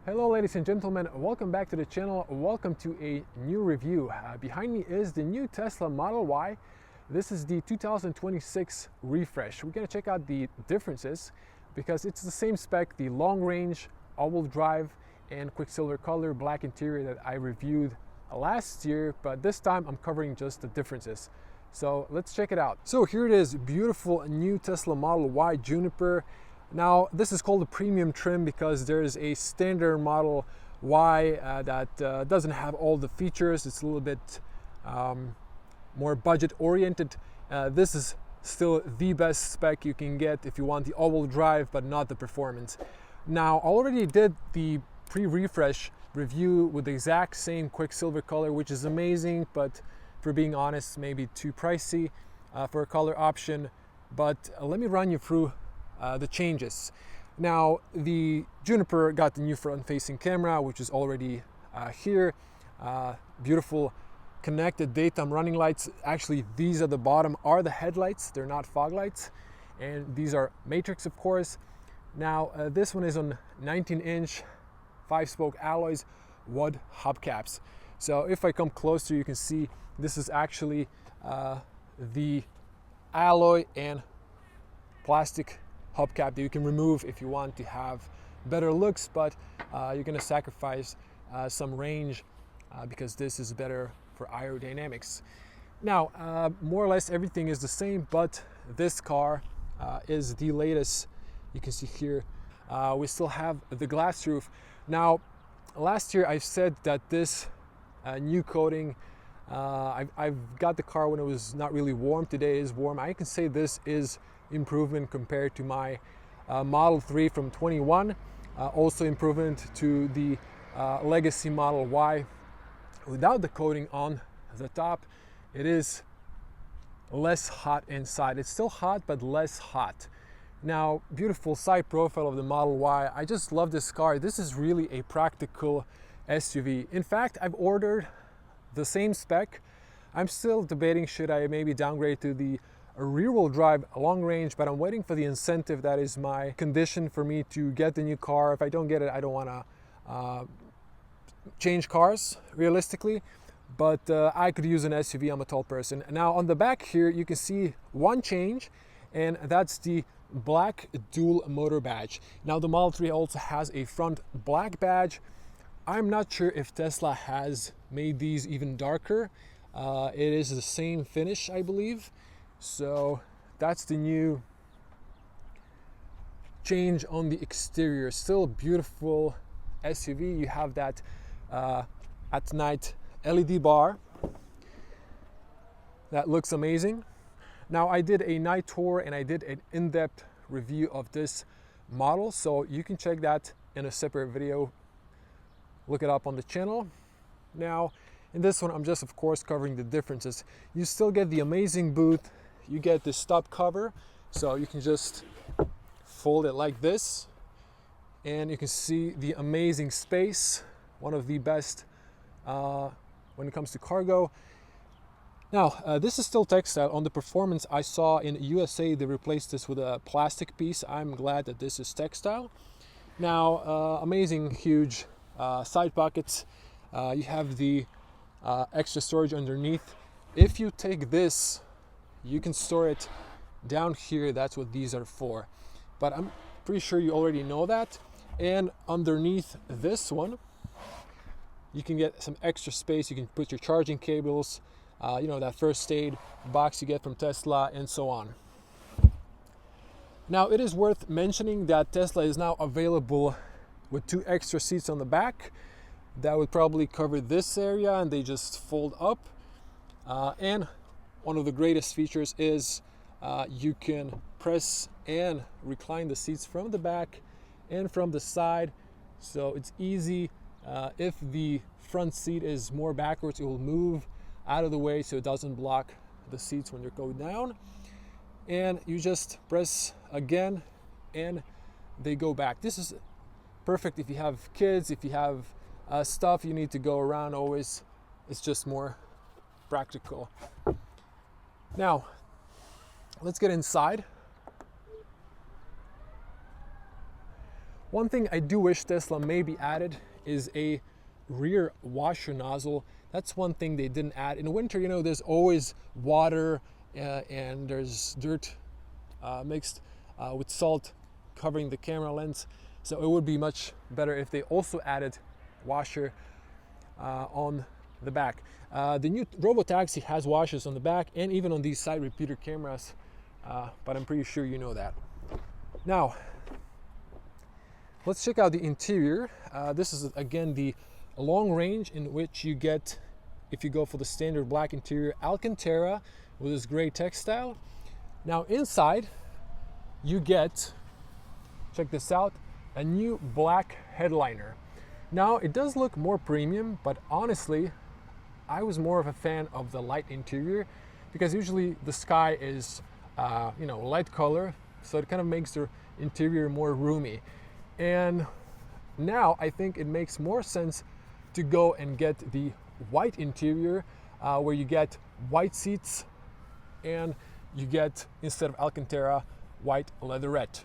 Hello ladies and gentlemen, welcome back to the channel. Welcome to a new review. Behind me is the new Tesla Model Y. This is the 2026 refresh. We're going to check out the differences because it's the same spec, the long range, all-wheel drive and Quicksilver color black interior that I reviewed last year, but this time I'm covering just the differences. So let's check it out. So here it is, beautiful new Tesla Model Y Juniper. Now this is called a premium trim because there's a standard Model Y that doesn't have all the features. It's a little bit more budget oriented. This is still the best spec you can get if you want the all-wheel drive but not the performance. Now I already did the pre-refresh review with the exact same Quicksilver color, which is amazing, but for being honest, maybe too pricey for a color option. But let me run you through the changes. Now the Juniper got the new front-facing camera, which is already here. Beautiful connected daytime running lights. Actually, these at the bottom are the headlights. They're not fog lights, and these are matrix, of course. Now this one is on 19-inch 5-spoke alloys wood hubcaps. So if I come closer, you can see this is actually the alloy and plastic hubcap that you can remove if you want to have better looks, but you're going to sacrifice some range because this is better for aerodynamics. Now more or less everything is the same, but this car is the latest. You can see here we still have the glass roof. Now last year I said that this new coating, I've got the car when it was not really warm. Today is warm. I can say this is improvement compared to my Model 3 from 21. Also improvement to the legacy Model Y without the coating on the top. It is less hot inside. It's still hot, but less hot. Now, beautiful side profile of the Model Y. I just love this car. This is really a practical SUV. In fact, I've ordered the same spec. I'm still debating, should I maybe downgrade to the rear-wheel drive long range, but I'm waiting for the incentive. That is my condition for me to get the new car. If I don't get it, I don't want to change cars realistically, but I could use an SUV. I'm a tall person. Now on the back here you can see one change, and that's the black dual motor badge. Now the Model 3 also has a front black badge. I'm not sure if Tesla has made these even darker. It is the same finish, I believe. So that's the new change on the exterior. Still a beautiful SUV. You have that at night LED bar. That looks amazing. Now I did a night tour and I did an in-depth review of this model, so you can check that in a separate video. Look it up on the channel. Now in this one I'm just of course covering the differences. You still get the amazing boot. You get the stop cover, so you can just fold it like this and you can see the amazing space. One of the best when it comes to cargo. Now this is still textile. On the performance I saw in USA they replaced this with a plastic piece. I'm glad that this is textile. Now amazing huge side pockets. You have the extra storage underneath. If you take this, you can store it down here. That's what these are for, but I'm pretty sure you already know that. And underneath this one you can get some extra space. You can put your charging cables, you know, that first aid box you get from Tesla, and so on. Now it is worth mentioning that Tesla is now available with 2 extra seats on the back. That would probably cover this area, and they just fold up. And one of the greatest features is you can press and recline the seats from the back and from the side, so it's easy. If the front seat is more backwards, it will move out of the way so it doesn't block the seats when you're going down. And you just press again and they go back. This is perfect if you have kids, if you have stuff you need to go around always. It's just more practical. Now let's get inside. One thing I do wish Tesla maybe added is a rear washer nozzle. That's one thing they didn't add. In the winter, you know, there's always water and there's dirt mixed with salt covering the camera lens. So it would be much better if they also added washer on the back. The new Robotaxi has washers on the back and even on these side repeater cameras, but I'm pretty sure you know that. Now, let's check out the interior. This is again the long range in which you get, if you go for the standard black interior, Alcantara with this gray textile. Now inside you get, check this out, a new black headliner. Now it does look more premium, but honestly I was more of a fan of the light interior because usually the sky is you know, light color, so it kind of makes the interior more roomy. And now I think it makes more sense to go and get the white interior where you get white seats and you get, instead of Alcantara, white leatherette.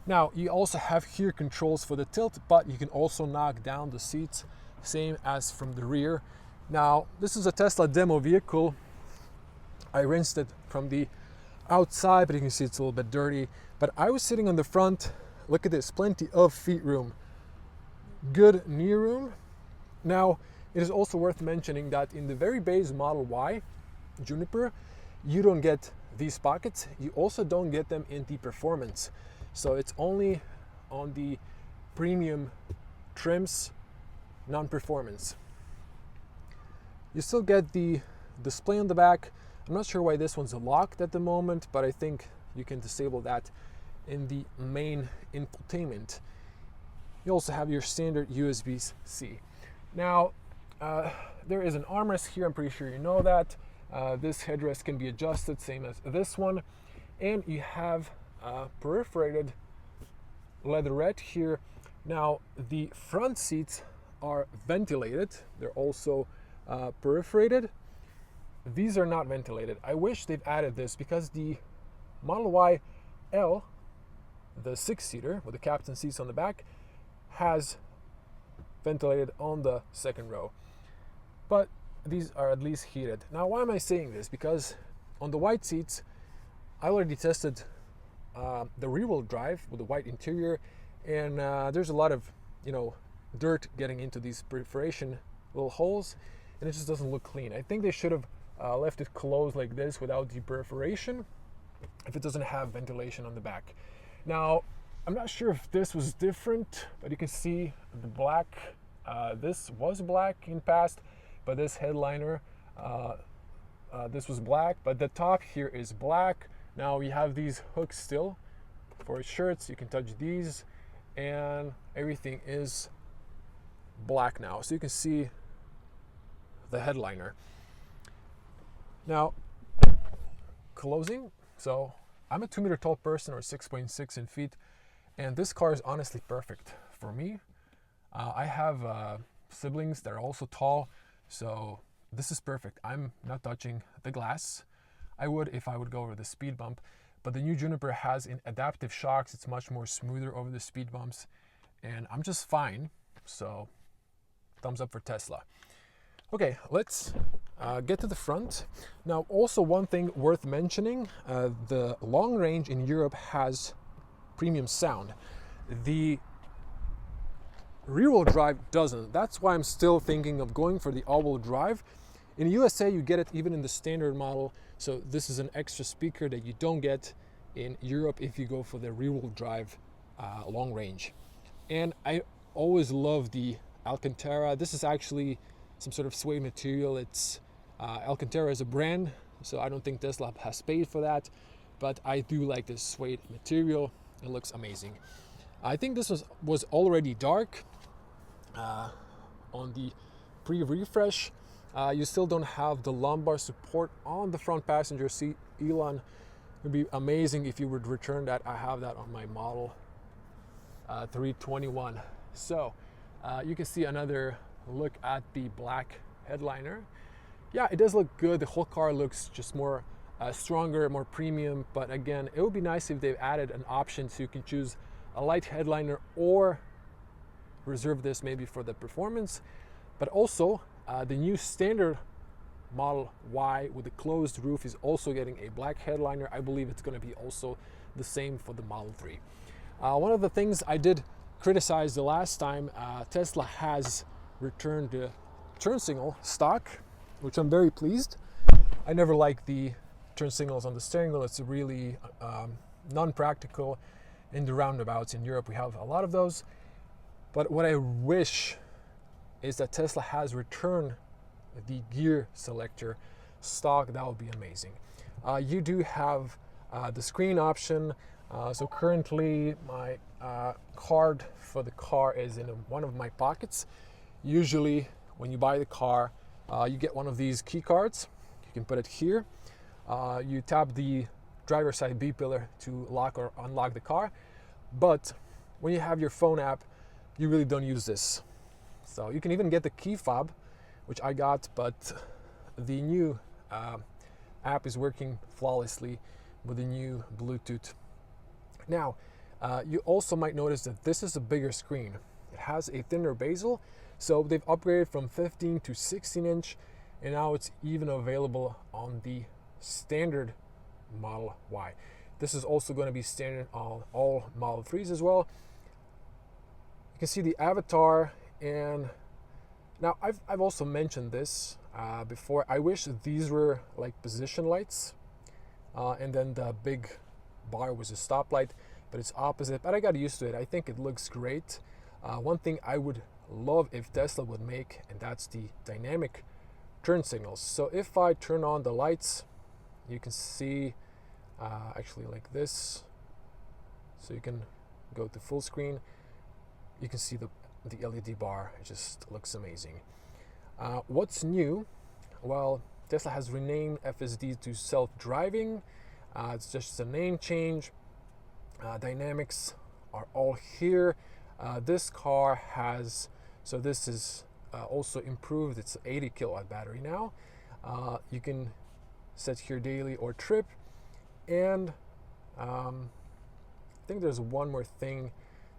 Now you also have here controls for the tilt, but you can also knock down the seats, same as from the rear. Now this is a Tesla demo vehicle. I rinsed it from the outside, but you can see it's a little bit dirty. But I was sitting on the front. Look at this, plenty of feet room, good knee room. Now it is also worth mentioning that in the very base Model Y Juniper, you don't get these pockets. You also don't get them in the performance. So it's only on the premium trims, non-performance. You still get the display on the back. I'm not sure why this one's locked at the moment, but I think you can disable that in the main infotainment. You also have your standard USB-C. Now, there is an armrest here. I'm pretty sure you know that. This headrest can be adjusted, same as this one. And you have perforated leatherette here. Now, the front seats are ventilated. They're also perforated. These are not ventilated. I wish they've added this because the Model Y L, the 6-seater with the captain seats on the back, has ventilated on the second row. But these are at least heated. Now, why am I saying this? Because on the white seats, I already tested the rear-wheel drive with the white interior, and there's a lot of, you know, dirt getting into these perforation little holes, and it just doesn't look clean. I think they should have left it closed like this without the perforation if it doesn't have ventilation on the back. Now, I'm not sure if this was different, but you can see the black. This was black in past, but this headliner, this was black, but the top here is black. Now we have these hooks still for shirts. You can touch these, and everything is black now. So you can see the headliner. Now, closing. So I'm a 2-meter tall person, or 6.6 in feet, and this car is honestly perfect for me. I have siblings that are also tall, so this is perfect. I'm not touching the glass. I would if I would go over the speed bump, but the new Juniper has adaptive shocks. It's much more smoother over the speed bumps, and I'm just fine. So thumbs up for Tesla. Okay, let's get to the front. Now, also one thing worth mentioning, the long range in Europe has premium sound. The rear-wheel drive doesn't. That's why I'm still thinking of going for the all-wheel drive. In the USA, you get it even in the standard model, so this is an extra speaker that you don't get in Europe if you go for the rear-wheel drive long range. And I always love the Alcantara. This is actually some sort of suede material. It's Alcantara is a brand, so I don't think Tesla has paid for that, but I do like this suede material. It looks amazing. I think this was already dark on the pre-refresh. You still don't have the lumbar support on the front passenger seat. Elon, it would be amazing if you would return that. I have that on my Model 321. So you can see another look at the black headliner. Yeah, it does look good. The whole car looks just more stronger, more premium, but again, it would be nice if they've added an option so you can choose a light headliner or reserve this maybe for the performance. But also the new standard Model Y with the closed roof is also getting a black headliner. I believe it's going to be also the same for the Model 3. One of the things I did criticize the last time, Tesla has returned the turn signal stock, which I'm very pleased. I never liked the turn signals on the steering wheel. It's really non-practical in the roundabouts. In Europe we have a lot of those. But what I wish is that Tesla has returned the gear selector stock. That would be amazing. You do have the screen option. So currently my card for the car is in one of my pockets. Usually when you buy the car, you get one of these key cards. You can put it here. You tap the driver's side B pillar to lock or unlock the car. But when you have your phone app, you really don't use this. So you can even get the key fob, which I got, but the new app is working flawlessly with the new Bluetooth. Now, you also might notice that this is a bigger screen. It has a thinner bezel, so they've upgraded from 15 to 16 inch, and now it's even available on the standard Model Y. This is also going to be standard on all Model 3s as well. You can see the avatar, and now I've also mentioned this before. I wish these were like position lights, and then the big bar was a stoplight, but it's opposite. But I got used to it. I think it looks great. One thing I would love if Tesla would make, and that's the dynamic turn signals. So if I turn on the lights, you can see actually like this. So you can go to full screen. You can see the LED bar. It just looks amazing. What's new? Well, Tesla has renamed FSD to self-driving. It's just a name change. Dynamics are all here. This car has, so this is also improved. It's 80 kilowatt battery now. You can set here daily or trip. And I think there's one more thing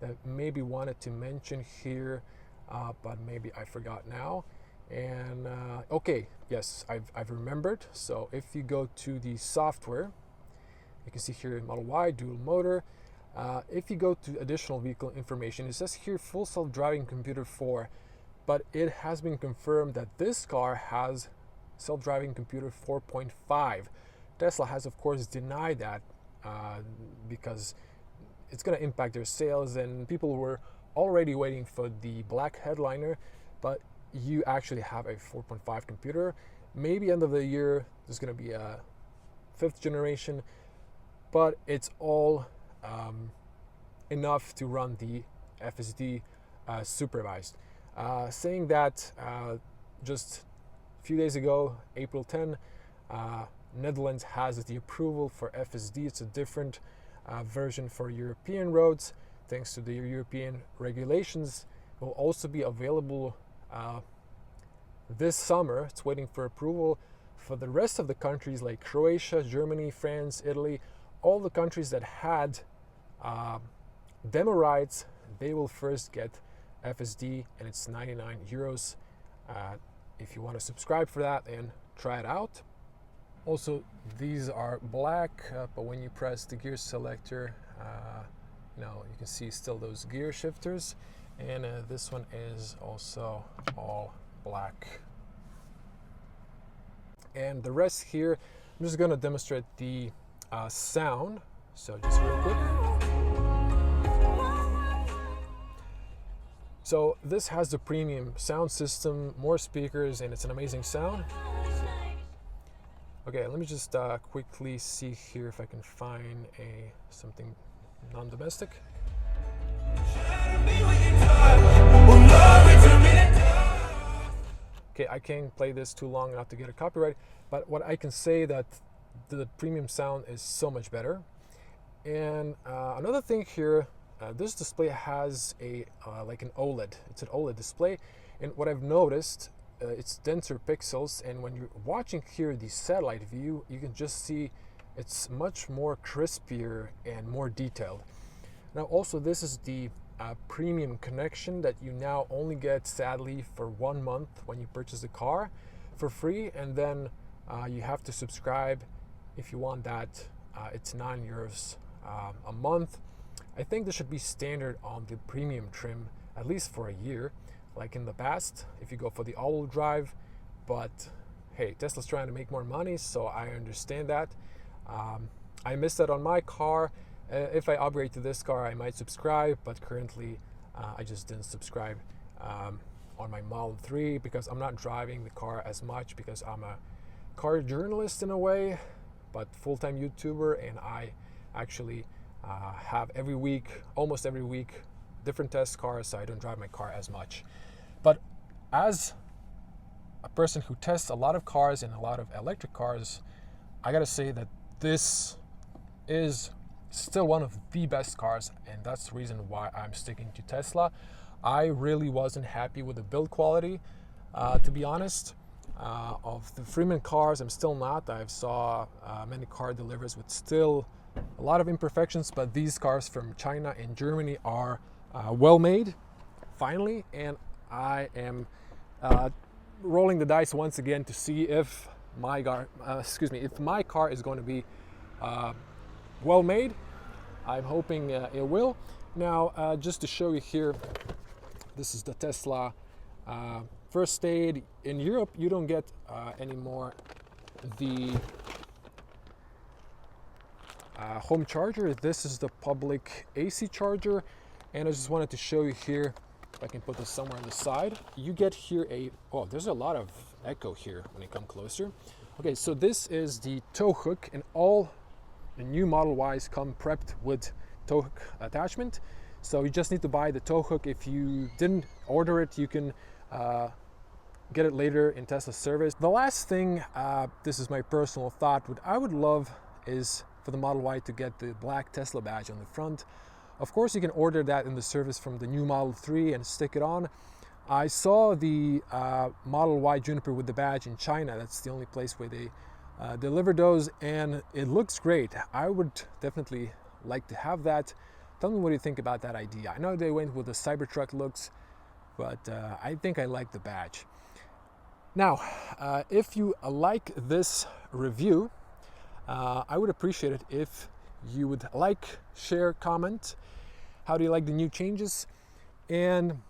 that maybe wanted to mention here, but maybe I forgot now. And okay, yes, I've remembered. So if you go to the software, you can see here Model Y dual motor. If you go to additional vehicle information, it says here full self-driving computer 4, but it has been confirmed that this car has self-driving computer 4.5. Tesla has of course denied that because it's going to impact their sales, and people were already waiting for the black headliner, but you actually have a 4.5 computer. Maybe end of the year there's going to be a 5th generation, but it's all enough to run the FSD supervised. Saying that, just a few days ago, April 10, Netherlands has the approval for FSD. It's a different version for European roads. Thanks to the European regulations, it will also be available this summer. It's waiting for approval for the rest of the countries like Croatia, Germany, France, Italy. All the countries that had demo rides, they will first get FSD, and it's 99 euros if you want to subscribe for that and try it out. Also, these are black, but when you press the gear selector, you can see still those gear shifters, and this one is also all black. And the rest here, I'm just going to demonstrate the sound. So just real quick. So this has the premium sound system, more speakers, and it's an amazing sound. Okay, let me just quickly see here if I can find something non-domestic. Okay, I can't play this too long not to get a copyright, but what I can say that the premium sound is so much better. And another thing here, this display has like an OLED. It's an OLED display, and what I've noticed, it's denser pixels, and when you're watching here the satellite view, you can just see it's much more crispier and more detailed. Now also, this is the premium connection that you now only get, sadly, for 1 month when you purchase the car for free, and then you have to subscribe if you want that. It's €9 a month. I think this should be standard on the premium trim, at least for a year, like in the past, if you go for the all-wheel drive. But hey, Tesla's trying to make more money, so I understand that. I missed that on my car. If I upgrade to this car, I might subscribe, but currently I just didn't subscribe on my Model 3 because I'm not driving the car as much, because I'm a car journalist in a way, but full-time YouTuber, and I actually have every week, almost every week, different test cars, so I don't drive my car as much. But as a person who tests a lot of cars and a lot of electric cars, I gotta say that this is still one of the best cars, and that's the reason why I'm sticking to Tesla. I really wasn't happy with the build quality, to be honest. Of the Freeman cars, I'm still not. I saw many car delivers with still a lot of imperfections, but these cars from China and Germany are well made, finally, and I am rolling the dice once again to see if my car is going to be well made. I'm hoping it will. Now, just to show you here, this is the Tesla first aid. In Europe, you don't get anymore the home charger. This is the public AC charger, and I just wanted to show you here, if I can put this somewhere on the side. You get here there's a lot of echo here when you come closer. Okay, so this is the tow hook, and all the new Model Ys come prepped with tow hook attachment. So you just need to buy the tow hook. If you didn't order it, you can get it later in Tesla service. The last thing, this is my personal thought, what I would love is for the Model Y to get the black Tesla badge on the front. Of course, you can order that in the service from the new Model 3 and stick it on. I saw the Model Y Juniper with the badge in China. That's the only place where they deliver those, and it looks great. I would definitely like to have that. Tell me what you think about that idea. I know they went with the Cybertruck looks, but I think I like the badge. Now, if you like this review, I would appreciate it if you would like, share, comment. How do you like the new changes? And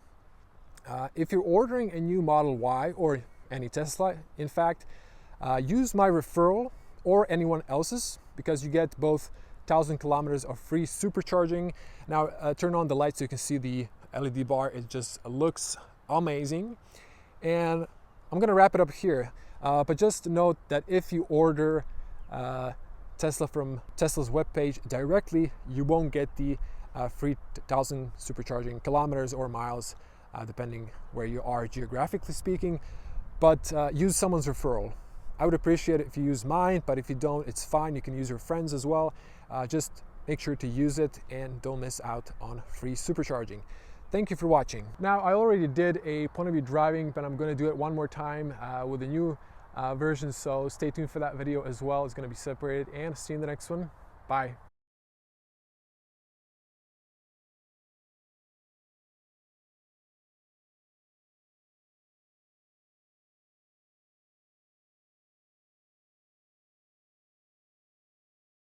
if you're ordering a new Model Y or any Tesla, in fact, use my referral or anyone else's, because you get both 1,000 kilometers of free supercharging. Now turn on the light so you can see the LED bar. It just looks amazing. And I'm gonna wrap it up here, but just note that if you order Tesla from Tesla's webpage directly, you won't get the free 1,000 supercharging kilometers or miles, depending where you are geographically speaking, but use someone's referral. I would appreciate it if you use mine, but if you don't, it's fine. You can use your friends as well. Just make sure to use it and don't miss out on free supercharging. Thank you for watching. Now, I already did a point of view driving, but I'm going to do it one more time with a new version, so stay tuned for that video as well. It's going to be separated, and see you in the next one. Bye.